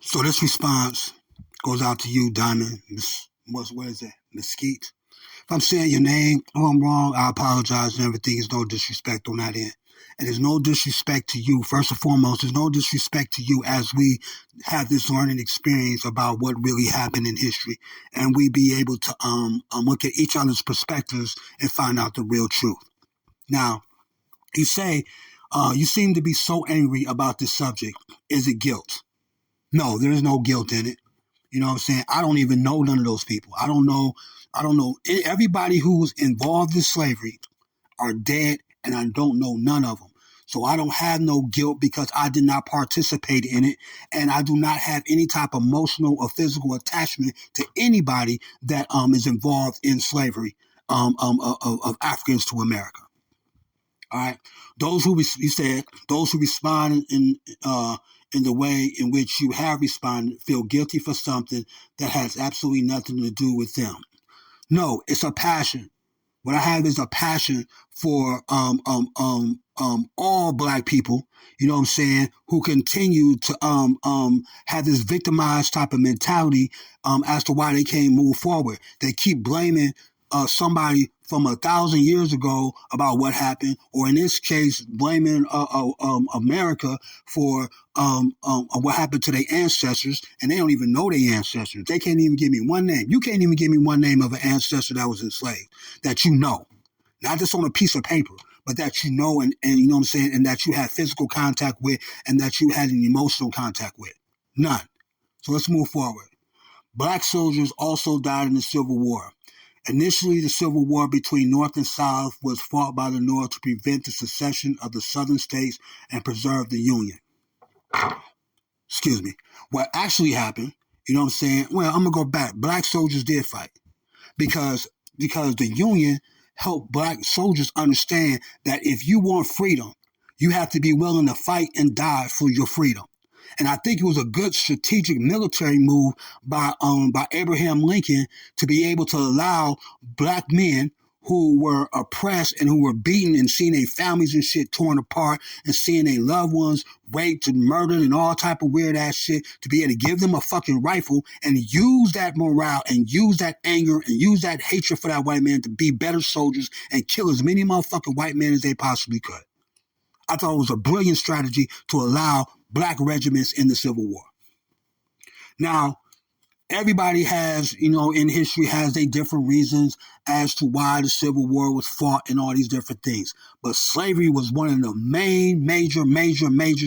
So this response goes out to you, Diamond. What is it? Mesquite. If I'm saying your name, if I'm wrong, I apologize and everything. There's no disrespect on that end. And there's no disrespect to you. First and foremost, there's no disrespect to you as we have this learning experience about what really happened in history. And we be able to look at each other's perspectives and find out the real truth. Now, you say, you seem to be so angry about this subject. Is it guilt? No, there is no guilt in it. You know what I'm saying? I don't even know none of those people. I don't know. Everybody who was involved in slavery are dead, and I don't know none of them. So I don't have no guilt because I did not participate in it, and I do not have any type of emotional or physical attachment to anybody that is involved in slavery of Africans to America. All right, those who respond in the way in which you have responded feel guilty for something that has absolutely nothing to do with them. No, it's a passion. What I have is a passion for all black people, you know what I'm saying, who continue to have this victimized type of mentality as to why they can't move forward. They keep blaming somebody from 1,000 years ago about what happened, or in this case, blaming America for what happened to their ancestors, and they don't even know their ancestors. They can't even give me one name. You can't even give me one name of an ancestor that was enslaved that you know, not just on a piece of paper, but that you know, and you know what I'm saying, and that you had physical contact with, and that you had an emotional contact with. None. So let's move forward. Black soldiers also died in the Civil War. Initially, the Civil War between North and South was fought by the North to prevent the secession of the Southern states and preserve the Union. Excuse me. What actually happened, you know what I'm saying? Well, I'm going to go back. Black soldiers did fight because the Union helped black soldiers understand that if you want freedom, you have to be willing to fight and die for your freedom. And I think it was a good strategic military move by Abraham Lincoln to be able to allow black men who were oppressed and who were beaten and seeing their families and shit torn apart and seeing their loved ones raped and murdered and all type of weird ass shit to be able to give them a fucking rifle and use that morale and use that anger and use that hatred for that white man to be better soldiers and kill as many motherfucking white men as they possibly could. I thought it was a brilliant strategy to allow black regiments in the Civil War. Now, everybody has, you know, in history has their different reasons as to why the Civil War was fought and all these different things. But slavery was one of the main, major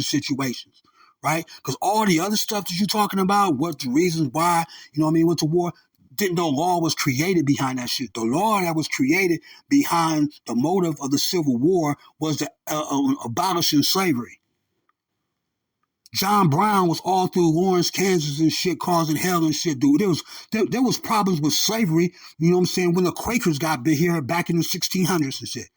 situations, right? Because all the other stuff that you're talking about, what the reasons why, you know what I mean, went to war, didn't no law was created behind that shit. The law that was created behind the motive of the Civil War was the abolishing slavery. John Brown was all through Lawrence, Kansas and shit, causing hell and shit, dude. There was problems with slavery, you know what I'm saying, when the Quakers got here back in the 1600s and shit.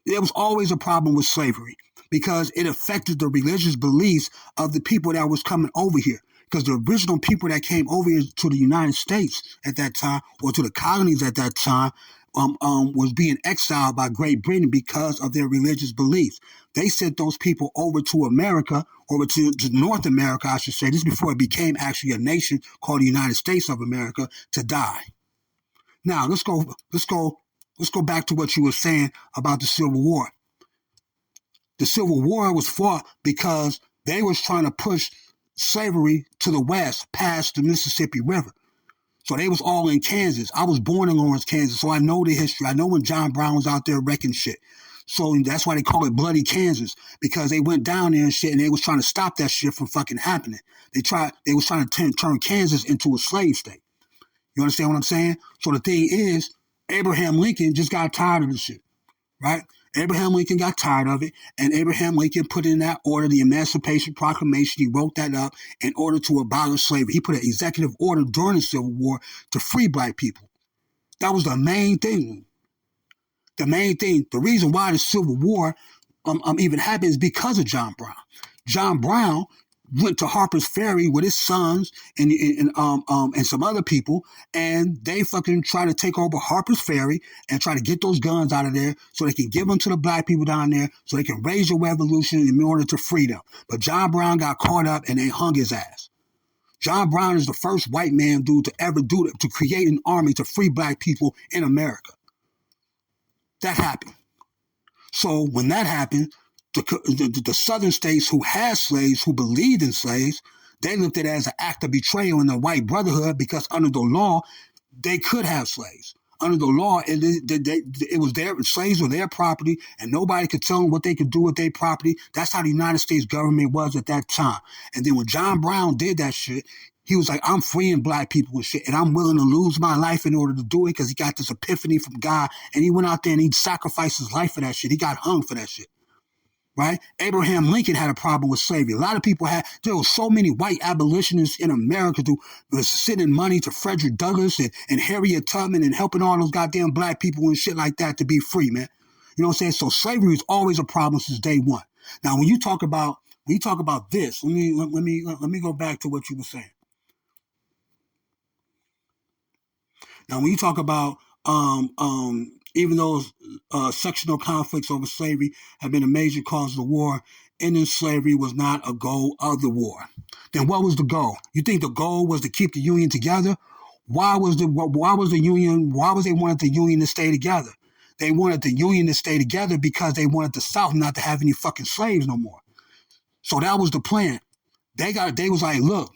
There was always a problem with slavery because it affected the religious beliefs of the people that was coming over here. Because the original people that came over here to the United States at that time, or to the colonies at that time, was being exiled by Great Britain because of their religious beliefs. They sent those people over to America, over to North America, I should say, this is before it became actually a nation called the United States of America, to die. Now let's go back to what you were saying about the Civil War. The Civil War was fought because they was trying to push slavery to the west past the Mississippi River. So they was all in Kansas. I was born in Lawrence, Kansas, so I know the history. I know when John Brown was out there wrecking shit. So that's why they call it Bloody Kansas, because they went down there and shit, and they was trying to stop that shit from fucking happening. They was trying to turn Kansas into a slave state. You understand what I'm saying? So the thing is, Abraham Lincoln just got tired of the shit, right? Abraham Lincoln got tired of it, and Abraham Lincoln put in that order, the Emancipation Proclamation. He wrote that up in order to abolish slavery. He put an executive order during the Civil War to free black people. That was the main thing. The main thing, the reason why the Civil War even happened is because of John Brown. John Brown went to Harper's Ferry with his sons and some other people, and they fucking try to take over Harper's Ferry and try to get those guns out of there so they can give them to the black people down there so they can raise a revolution in order to free them. But John Brown got caught up and they hung his ass. John Brown is the first white man dude to ever do it, to create an army to free black people in America. That happened. So when that happened, the southern states who had slaves, who believed in slaves, they looked at it as an act of betrayal in the white brotherhood, because under the law, they could have slaves. Under the law, it was their slaves were their property, and nobody could tell them what they could do with their property. That's how the United States government was at that time. And then when John Brown did that shit, he was like, I'm freeing black people and shit, and I'm willing to lose my life in order to do it, because he got this epiphany from God, and he went out there and he sacrificed his life for that shit. He got hung for that shit. Right? Abraham Lincoln had a problem with slavery. A lot of people there were so many white abolitionists in America who was sending money to Frederick Douglass and Harriet Tubman and helping all those goddamn black people and shit like that to be free, man. You know what I'm saying? So slavery is always a problem since day one. Now, when you talk about this, let me go back to what you were saying. Now, when you talk about even though sectional conflicts over slavery have been a major cause of the war, ending slavery was not a goal of the war. Then what was the goal? You think the goal was to keep the Union together? Why was they wanted the Union to stay together? They wanted the Union to stay together because they wanted the South not to have any fucking slaves no more. So that was the plan. They was like, look,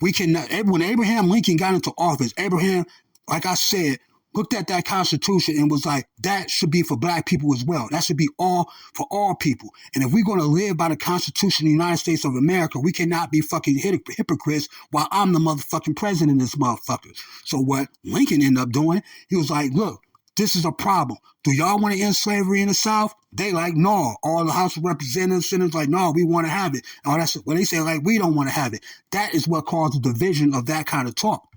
we cannot. When Abraham Lincoln got into office, Abraham, like I said, looked at that Constitution and was like, that should be for black people as well. That should be all for all people. And if we're going to live by the Constitution of the United States of America, we cannot be fucking hypocrites while I'm the motherfucking president of this motherfucker. So what Lincoln ended up doing, he was like, look, this is a problem. Do y'all want to end slavery in the South? They like, no. All the House of Representatives, senators like, no, we want to have it. All that's what they say, like, we don't want to have it. That is what caused the division of that kind of talk.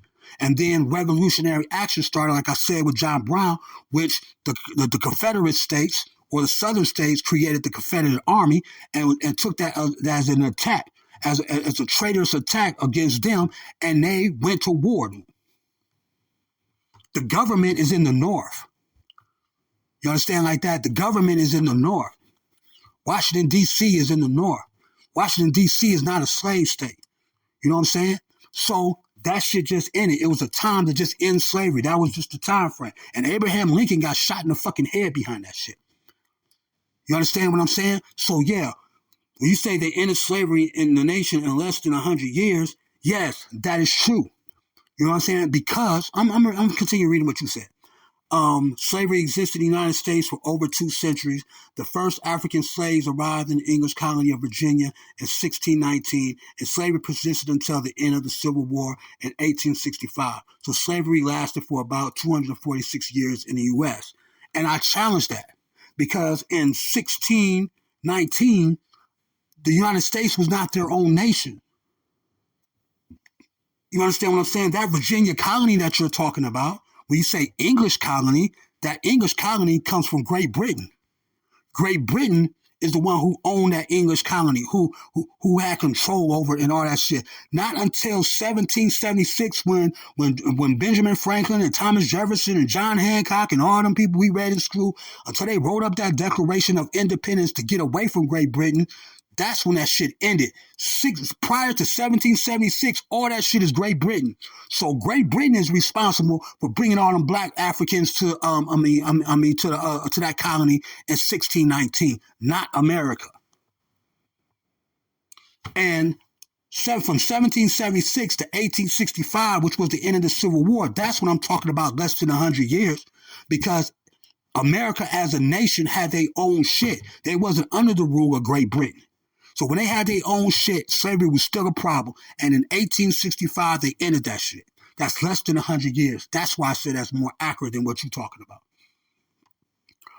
And then revolutionary action started, like I said, with John Brown, which the Confederate states or the Southern states created the Confederate Army and took that as an attack, as a traitorous attack against them, and they went to war. The government is in the North. You understand like that? The government is in the North. Washington, D.C. is in the North. Washington, D.C. is not a slave state. You know what I'm saying? So that shit just ended. It was a time to just end slavery. That was just the time frame. And Abraham Lincoln got shot in the fucking head behind that shit. You understand what I'm saying? So yeah, when you say they ended slavery in the nation in less than 100 years, yes, that is true. You know what I'm saying? Because I'm going to continue reading what you said. Slavery existed in the United States for over 2 centuries. The first African slaves arrived in the English colony of Virginia in 1619, and slavery persisted until the end of the Civil War in 1865. So slavery lasted for about 246 years in the U.S. And I challenge that, because in 1619, the United States was not their own nation. You understand what I'm saying? That Virginia colony that you're talking about, when you say English colony, that English colony comes from Great Britain. Great Britain is the one who owned that English colony, who had control over it and all that shit. Not until 1776 when Benjamin Franklin and Thomas Jefferson and John Hancock and all them people we read in school, until they wrote up that Declaration of Independence to get away from Great Britain, that's when that shit ended. Prior to 1776, all that shit is Great Britain. So Great Britain is responsible for bringing all them black Africans to that colony in 1619, not America. And from 1776 to 1865, which was the end of the Civil War, that's when I'm talking about less than 100 years, because America as a nation had their own shit. They wasn't under the rule of Great Britain. So when they had their own shit, slavery was still a problem. And in 1865, they ended that shit. That's less than 100 years. That's why I said that's more accurate than what you're talking about.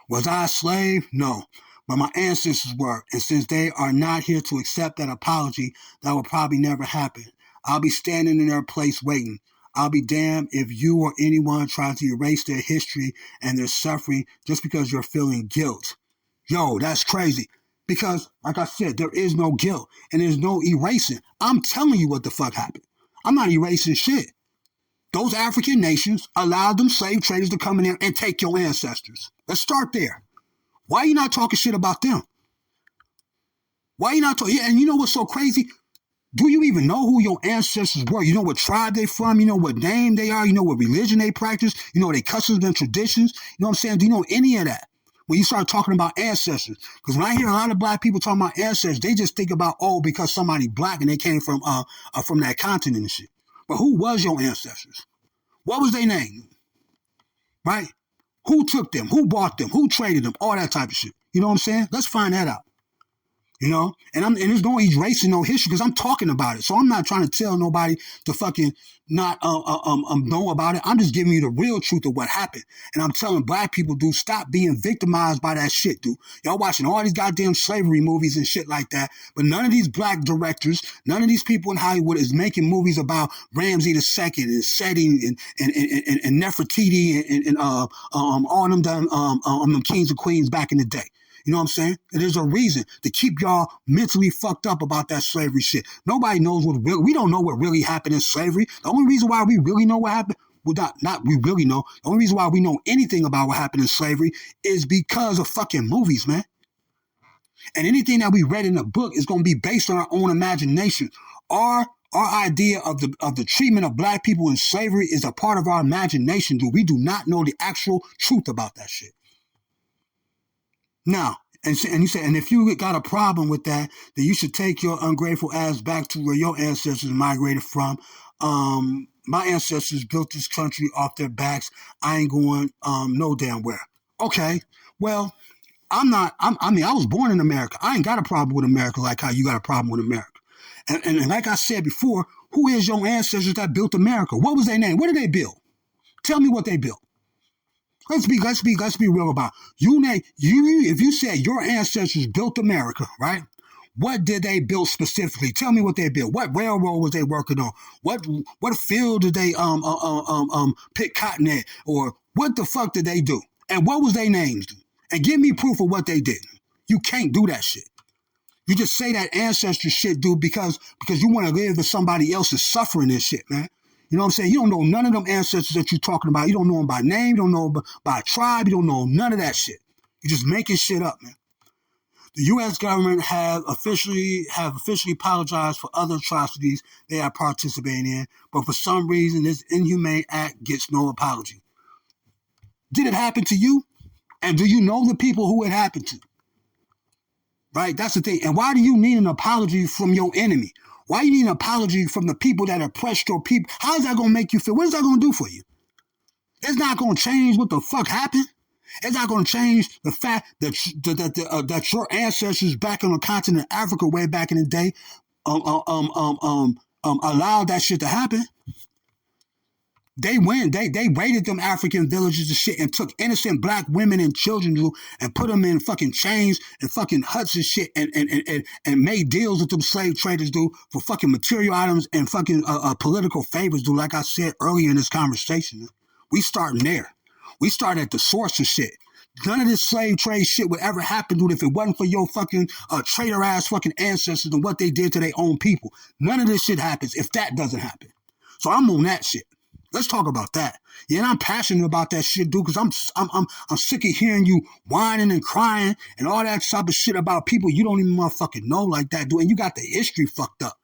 Was I a slave? No. But my ancestors were. And since they are not here to accept that apology, that will probably never happen. I'll be standing in their place waiting. I'll be damned if you or anyone tries to erase their history and their suffering just because you're feeling guilt. Yo, that's crazy. Because, like I said, there is no guilt and there's no erasing. I'm telling you what the fuck happened. I'm not erasing shit. Those African nations allowed them slave traders to come in there and take your ancestors. Let's start there. Why are you not talking shit about them? Why are you not talking? Yeah, and you know what's so crazy? Do you even know who your ancestors were? You know what tribe they from? You know what name they are? You know what religion they practice? You know their customs and traditions? You know what I'm saying? Do you know any of that? When you start talking about ancestors, because when I hear a lot of black people talking about ancestors, they just think about, oh, because somebody black and they came from that continent and shit. But who was your ancestors? What was their name? Right? Who took them? Who bought them? Who traded them? All that type of shit. You know what I'm saying? Let's find that out. You know, and there's no erasing no history because I'm talking about it. So I'm not trying to tell nobody to fucking not know about it. I'm just giving you the real truth of what happened. And I'm telling black people, dude, stop being victimized by that shit, dude. Y'all watching all these goddamn slavery movies and shit like that, but none of these black directors, none of these people in Hollywood is making movies about Ramsey II and Seti and Nefertiti and all them kings and queens back in the day. You know what I'm saying? And there's a reason to keep y'all mentally fucked up about that slavery shit. Nobody knows we don't know what really happened in slavery. The only reason why we really know what happened, well, not we really know, the only reason why we know anything about what happened in slavery is because of fucking movies, man. And anything that we read in the book is going to be based on our own imagination. Our idea of the treatment of black people in slavery is a part of our imagination, dude. We do not know the actual truth about that shit. Now, and you say, and if you got a problem with that, then you should take your ungrateful ass back to where your ancestors migrated from. My ancestors built this country off their backs. I ain't going no damn where. Okay, well, I was born in America. I ain't got a problem with America like how you got a problem with America. And like I said before, who is your ancestors that built America? What was their name? What did they build? Tell me what they built. Let's be real about it. If you said your ancestors built America, right? What did they build specifically? Tell me what they built. What railroad was they working on? What field did they pick cotton at? Or what the fuck did they do? And what was their names? And give me proof of what they did. You can't do that shit. You just say that ancestry shit, dude, because you want to live with somebody else's suffering and shit, man. You know what I'm saying? You don't know none of them ancestors that you're talking about. You don't know them by name. You don't know them by tribe. You don't know none of that shit. You're just making shit up, man. The U.S. government have officially apologized for other atrocities they are participating in, but for some reason, this inhumane act gets no apology. Did it happen to you? And do you know the people who it happened to? Right? That's the thing. And why do you need an apology from your enemy? Why you need an apology from the people that oppressed your people? How is that going to make you feel? What is that going to do for you? It's not going to change what the fuck happened. It's not going to change the fact that your ancestors back on the continent of Africa way back in the day allowed that shit to happen. They raided them African villages and shit and took innocent black women and children and put them in fucking chains and fucking huts and shit and made deals with them slave traders, for fucking material items and fucking political favors, like I said earlier in this conversation. We starting there. We start at the source of shit. None of this slave trade shit would ever happen, if it wasn't for your fucking traitor ass fucking ancestors and what they did to their own people. None of this shit happens if that doesn't happen. So I'm on that shit. Let's talk about that. Yeah, and I'm passionate about that shit, dude, because I'm sick of hearing you whining and crying and all that type of shit about people you don't even motherfucking know like that, dude. And you got the history fucked up.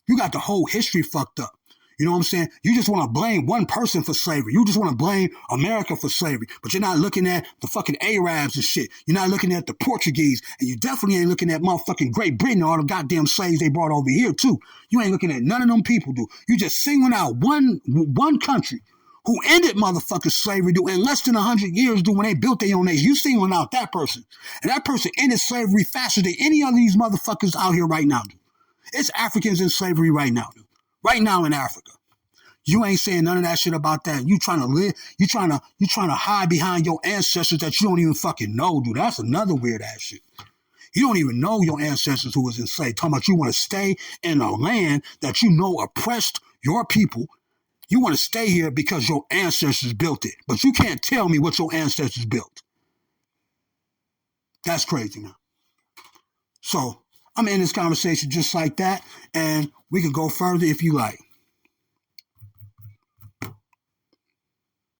You got the whole history fucked up. You know what I'm saying? You just want to blame one person for slavery. You just want to blame America for slavery. But you're not looking at the fucking Arabs and shit. You're not looking at the Portuguese. And you definitely ain't looking at motherfucking Great Britain and all the goddamn slaves they brought over here, too. You ain't looking at none of them people, dude. You just singling out one country who ended motherfucking slavery, dude, in less than 100 years, dude, when they built their own nation. You singling out that person. And that person ended slavery faster than any of these motherfuckers out here right now, dude. It's Africans in slavery right now, dude. Right now in Africa. You ain't saying none of that shit about that. You trying to live, you trying to hide behind your ancestors that you don't even fucking know, dude. That's another weird ass shit. You don't even know your ancestors who was enslaved. Talking about you want to stay in a land that you know oppressed your people. You want to stay here because your ancestors built it. But you can't tell me what your ancestors built. That's crazy now. So I'm in this conversation just like that, and we can go further if you like.